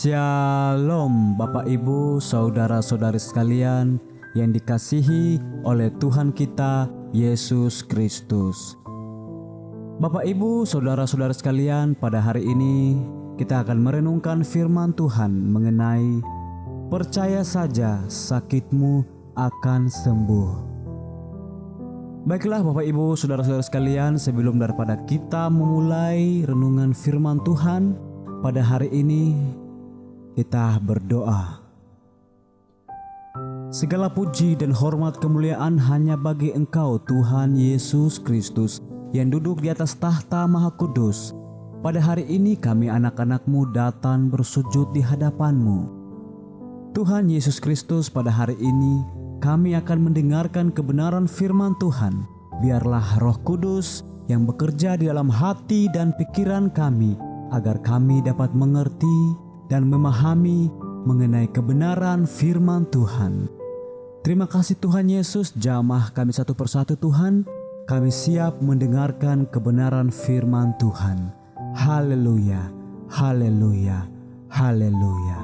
Shalom Bapak Ibu, saudara-saudari sekalian yang dikasihi oleh Tuhan kita Yesus Kristus. Bapak Ibu, saudara-saudari sekalian, pada hari ini kita akan merenungkan firman Tuhan mengenai percaya saja sakitmu akan sembuh. Baiklah Bapak Ibu, saudara-saudara sekalian, sebelum daripada kita memulai renungan firman Tuhan pada hari ini, kita berdoa. Segala puji dan hormat kemuliaan hanya bagi Engkau Tuhan Yesus Kristus yang duduk di atas tahta Maha Kudus. Pada hari ini kami anak-anak-Mu datang bersujud di hadapan-Mu. Tuhan Yesus Kristus, pada hari ini kami akan mendengarkan kebenaran firman Tuhan. Biarlah Roh Kudus yang bekerja di dalam hati dan pikiran kami, agar kami dapat mengerti dan memahami mengenai kebenaran firman Tuhan. Terima kasih Tuhan Yesus, jamah kami satu persatu Tuhan. Kami siap mendengarkan kebenaran firman Tuhan. Haleluya, haleluya, haleluya.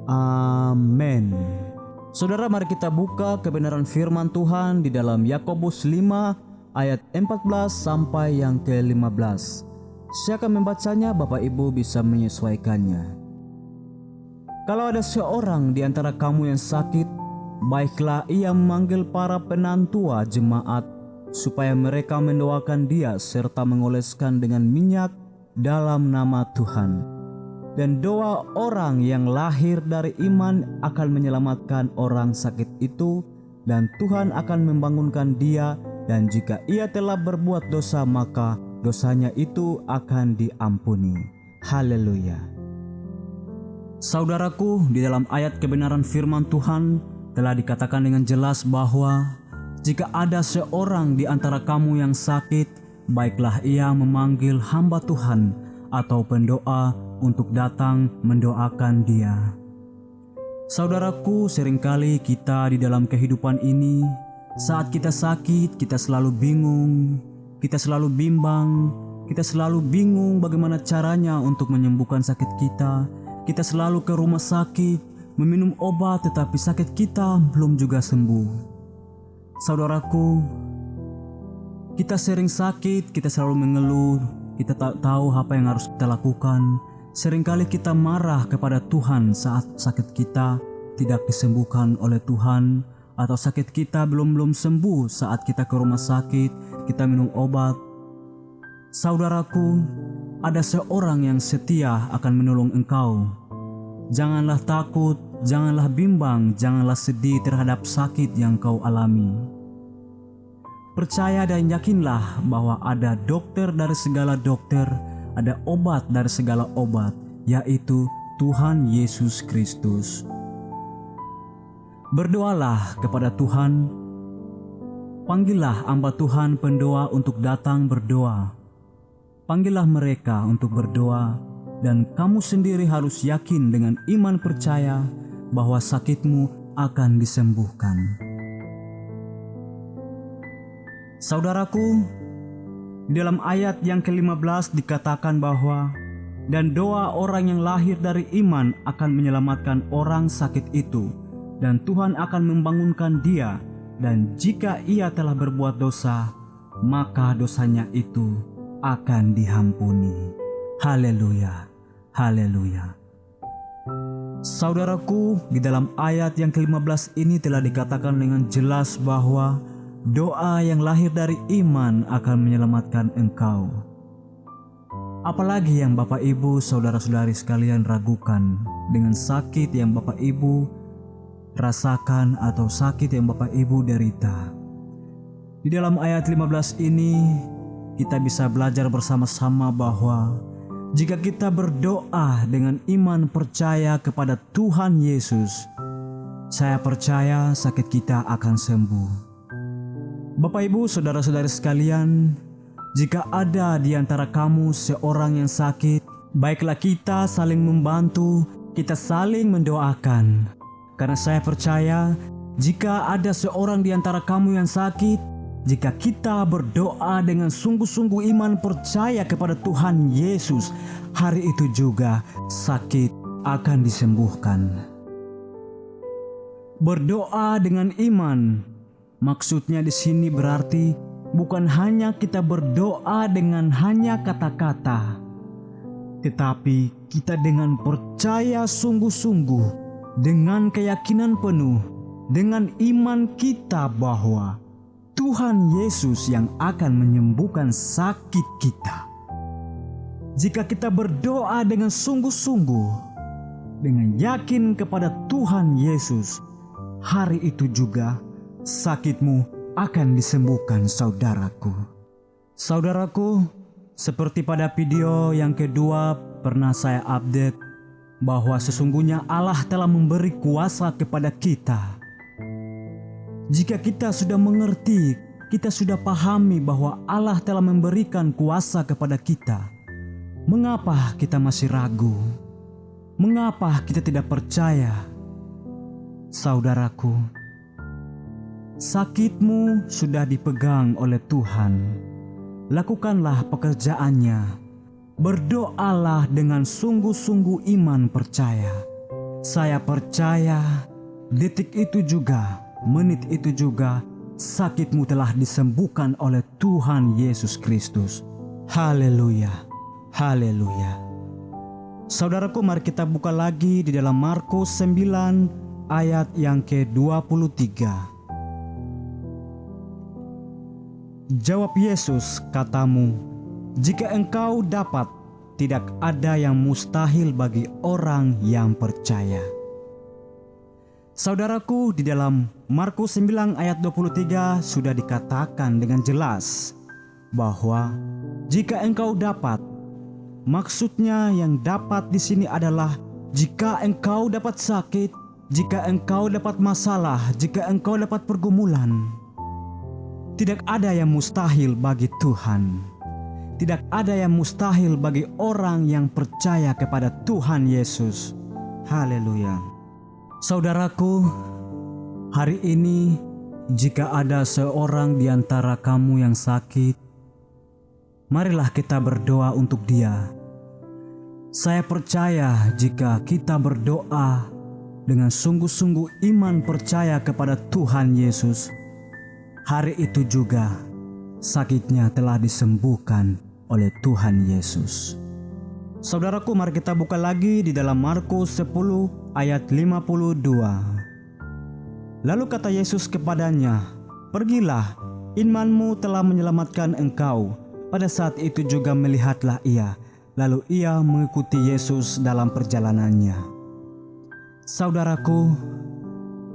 Amin. Saudara, mari kita buka kebenaran firman Tuhan di dalam Yakobus 5 ayat 14 sampai yang ke-15. Saya akan membacanya, Bapak Ibu bisa menyesuaikannya. Kalau ada seorang di antara kamu yang sakit, baiklah ia memanggil para penantua jemaat, supaya mereka mendoakan dia serta mengoleskan dengan minyak dalam nama Tuhan. Dan doa orang yang lahir dari iman akan menyelamatkan orang sakit itu, dan Tuhan akan membangunkan dia, dan jika ia telah berbuat dosa, maka dosanya itu akan diampuni. Haleluya. Saudaraku, di dalam ayat kebenaran firman Tuhan telah dikatakan dengan jelas bahwa jika ada seorang di antara kamu yang sakit, baiklah ia memanggil hamba Tuhan atau pendoa untuk datang mendoakan dia. Saudaraku, seringkali kita di dalam kehidupan ini, saat kita sakit, kita selalu bingung, kita selalu bimbang, kita selalu bingung bagaimana caranya untuk menyembuhkan sakit kita. Kita selalu ke rumah sakit, meminum obat, tetapi sakit kita belum juga sembuh. Saudaraku, kita sering sakit, kita selalu mengeluh, kita tak tahu apa yang harus kita lakukan. Seringkali kita marah kepada Tuhan saat sakit kita tidak disembuhkan oleh Tuhan, atau sakit kita belum sembuh saat kita ke rumah sakit, kita minum obat. Saudaraku, ada seorang yang setia akan menolong engkau. Janganlah takut, janganlah bimbang, janganlah sedih terhadap sakit yang kau alami. Percaya dan yakinlah bahwa ada dokter dari segala dokter, ada obat dari segala obat, yaitu Tuhan Yesus Kristus. Berdoalah kepada Tuhan. Panggillah hamba Tuhan pendoa untuk datang berdoa. Panggillah mereka untuk berdoa, dan kamu sendiri harus yakin dengan iman percaya bahwa sakitmu akan disembuhkan. Saudaraku, di dalam ayat yang ke-15 dikatakan bahwa dan doa orang yang lahir dari iman akan menyelamatkan orang sakit itu, dan Tuhan akan membangunkan dia, dan jika ia telah berbuat dosa, maka dosanya itu akan diampuni. Haleluya, haleluya. Saudaraku, di dalam ayat yang ke-15 ini telah dikatakan dengan jelas bahwa doa yang lahir dari iman akan menyelamatkan engkau. Apalagi yang Bapak Ibu, saudara-saudari sekalian ragukan dengan sakit yang Bapak Ibu rasakan atau sakit yang Bapak Ibu derita. Di dalam ayat 15 ini kita bisa belajar bersama-sama bahwa jika kita berdoa dengan iman percaya kepada Tuhan Yesus, saya percaya sakit kita akan sembuh. Bapak Ibu, saudara-saudari sekalian, jika ada di antara kamu seorang yang sakit, baiklah kita saling membantu, kita saling mendoakan. Karena saya percaya jika ada seorang di antara kamu yang sakit, jika kita berdoa dengan sungguh-sungguh iman percaya kepada Tuhan Yesus, hari itu juga sakit akan disembuhkan. Berdoa dengan iman, maksudnya di sini berarti bukan hanya kita berdoa dengan hanya kata-kata, tetapi kita dengan percaya sungguh-sungguh, dengan keyakinan penuh, dengan iman kita bahwa Tuhan Yesus yang akan menyembuhkan sakit kita. Jika kita berdoa dengan sungguh-sungguh, dengan yakin kepada Tuhan Yesus, hari itu juga sakitmu akan disembuhkan, saudaraku. Saudaraku, seperti pada video yang kedua pernah saya update bahwa sesungguhnya Allah telah memberi kuasa kepada kita. Jika kita sudah mengerti, kita sudah pahami bahwa Allah telah memberikan kuasa kepada kita, mengapa kita masih ragu? Mengapa kita tidak percaya? Saudaraku, sakitmu sudah dipegang oleh Tuhan. Lakukanlah pekerjaannya. Berdoalah dengan sungguh-sungguh iman percaya. Saya percaya detik itu juga, menit itu juga, sakitmu telah disembuhkan oleh Tuhan Yesus Kristus. Haleluya, haleluya. Saudaraku, mari kita buka lagi di dalam Markus 9 ayat yang ke-23. Jawab Yesus, katamu, jika engkau dapat, tidak ada yang mustahil bagi orang yang percaya. Saudaraku, di dalam Markus 9 ayat 23 sudah dikatakan dengan jelas bahwa jika engkau dapat, maksudnya yang dapat di sini adalah jika engkau dapat sakit, jika engkau dapat masalah, jika engkau dapat pergumulan. Tidak ada yang mustahil bagi Tuhan. Tidak ada yang mustahil bagi orang yang percaya kepada Tuhan Yesus. Haleluya. Saudaraku, hari ini jika ada seorang di antara kamu yang sakit, marilah kita berdoa untuk dia. Saya percaya jika kita berdoa dengan sungguh-sungguh iman percaya kepada Tuhan Yesus, hari itu juga sakitnya telah disembuhkan oleh Tuhan Yesus. Saudaraku, mari kita buka lagi di dalam Markus 10 ayat 52. Lalu kata Yesus kepadanya, pergilah, imanmu telah menyelamatkan engkau. Pada saat itu juga melihatlah ia, lalu ia mengikuti Yesus dalam perjalanannya. Saudaraku,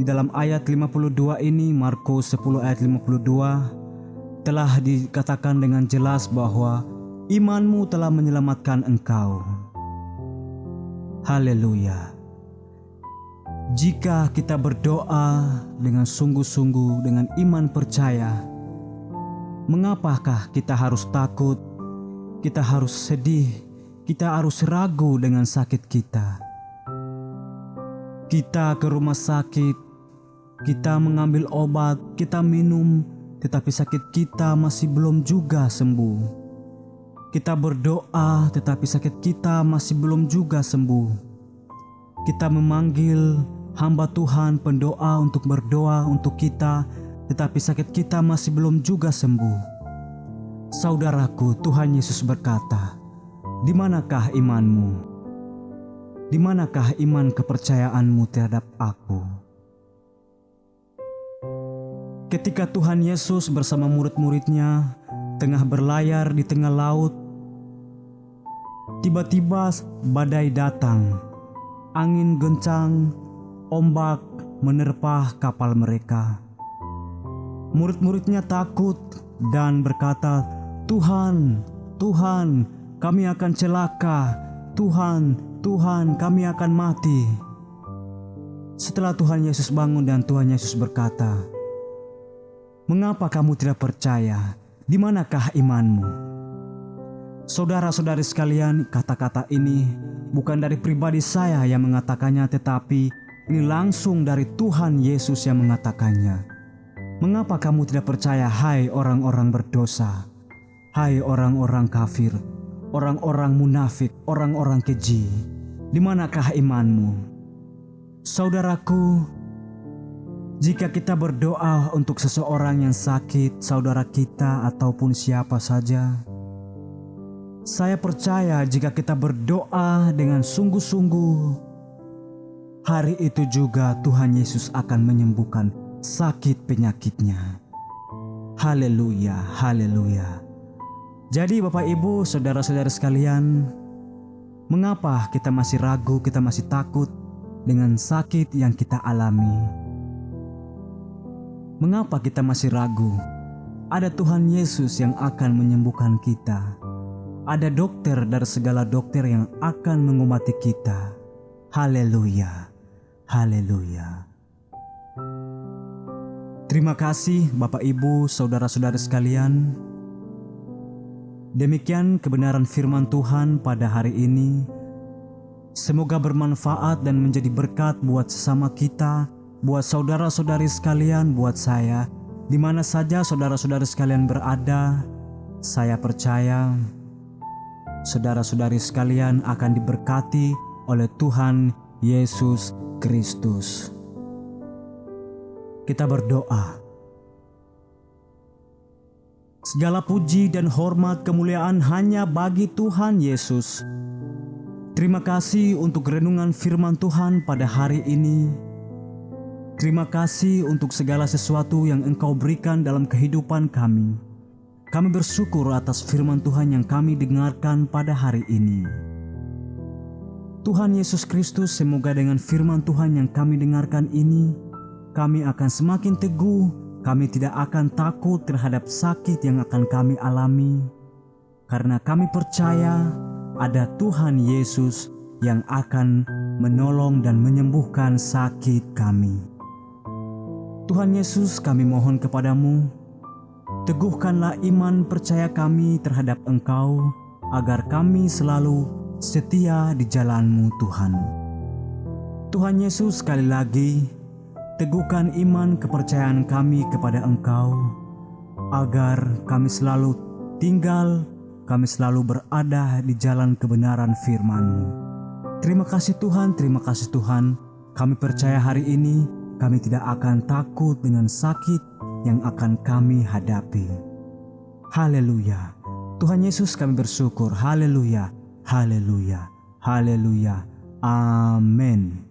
di dalam ayat 52 ini, Markus 10 ayat 52, telah dikatakan dengan jelas bahwa imanmu telah menyelamatkan engkau. Haleluya. Jika kita berdoa dengan sungguh-sungguh, dengan iman percaya, mengapakah kita harus takut, kita harus sedih, kita harus ragu dengan sakit kita? Kita ke rumah sakit, kita mengambil obat, kita minum, tetapi sakit kita masih belum juga sembuh. Kita berdoa, tetapi sakit kita masih belum juga sembuh. Kita memanggil hamba Tuhan, pendoa untuk berdoa untuk kita, tetapi sakit kita masih belum juga sembuh. Saudaraku, Tuhan Yesus berkata, di manakah imanmu? Di manakah iman kepercayaanmu terhadap aku? Ketika Tuhan Yesus bersama murid-muridnya tengah berlayar di tengah laut, tiba-tiba badai datang, angin kencang, ombak menerpa kapal mereka. Murid-muridnya takut dan berkata, Tuhan, Tuhan, kami akan celaka. Tuhan, Tuhan, kami akan mati. Setelah Tuhan Yesus bangun dan Tuhan Yesus berkata, mengapa kamu tidak percaya? Di manakah imanmu? Saudara-saudari sekalian, kata-kata ini bukan dari pribadi saya yang mengatakannya, tetapi ini langsung dari Tuhan Yesus yang mengatakannya. Mengapa kamu tidak percaya, hai orang-orang berdosa, hai orang-orang kafir, orang-orang munafik, orang-orang keji? Di manakah imanmu? Saudaraku, jika kita berdoa untuk seseorang yang sakit, saudara kita ataupun siapa saja, saya percaya jika kita berdoa dengan sungguh-sungguh, hari itu juga Tuhan Yesus akan menyembuhkan sakit penyakitnya. Haleluya, haleluya. Jadi Bapak Ibu, saudara-saudara sekalian, mengapa kita masih ragu, kita masih takut dengan sakit yang kita alami? Mengapa kita masih ragu? Ada Tuhan Yesus yang akan menyembuhkan kita. Ada dokter dari segala dokter yang akan mengobati kita. Haleluya, haleluya. Terima kasih Bapak Ibu, saudara-saudara sekalian. Demikian kebenaran firman Tuhan pada hari ini. Semoga bermanfaat dan menjadi berkat buat sesama kita, buat saudara-saudari sekalian, buat saya. Di mana saja saudara-saudari sekalian berada, saya percaya saudara-saudari sekalian akan diberkati oleh Tuhan Yesus Kristus. Kita berdoa. Segala puji dan hormat kemuliaan hanya bagi Tuhan Yesus. Terima kasih untuk renungan firman Tuhan pada hari ini. Terima kasih untuk segala sesuatu yang Engkau berikan dalam kehidupan kami. Kami bersyukur atas firman Tuhan yang kami dengarkan pada hari ini. Tuhan Yesus Kristus, semoga dengan firman Tuhan yang kami dengarkan ini, kami akan semakin teguh. Kami tidak akan takut terhadap sakit yang akan kami alami, karena kami percaya ada Tuhan Yesus yang akan menolong dan menyembuhkan sakit kami. Tuhan Yesus, kami mohon kepadamu, teguhkanlah iman percaya kami terhadap Engkau, agar kami selalu setia di jalan-Mu Tuhan. Tuhan Yesus, sekali lagi, teguhkan iman kepercayaan kami kepada Engkau, agar kami selalu tinggal, kami selalu berada di jalan kebenaran firman-Mu. Terima kasih Tuhan, terima kasih Tuhan. Kami percaya hari ini kami tidak akan takut dengan sakit yang akan kami hadapi. Haleluya. Tuhan Yesus, kami bersyukur. Haleluya, haleluya, haleluya. Amin.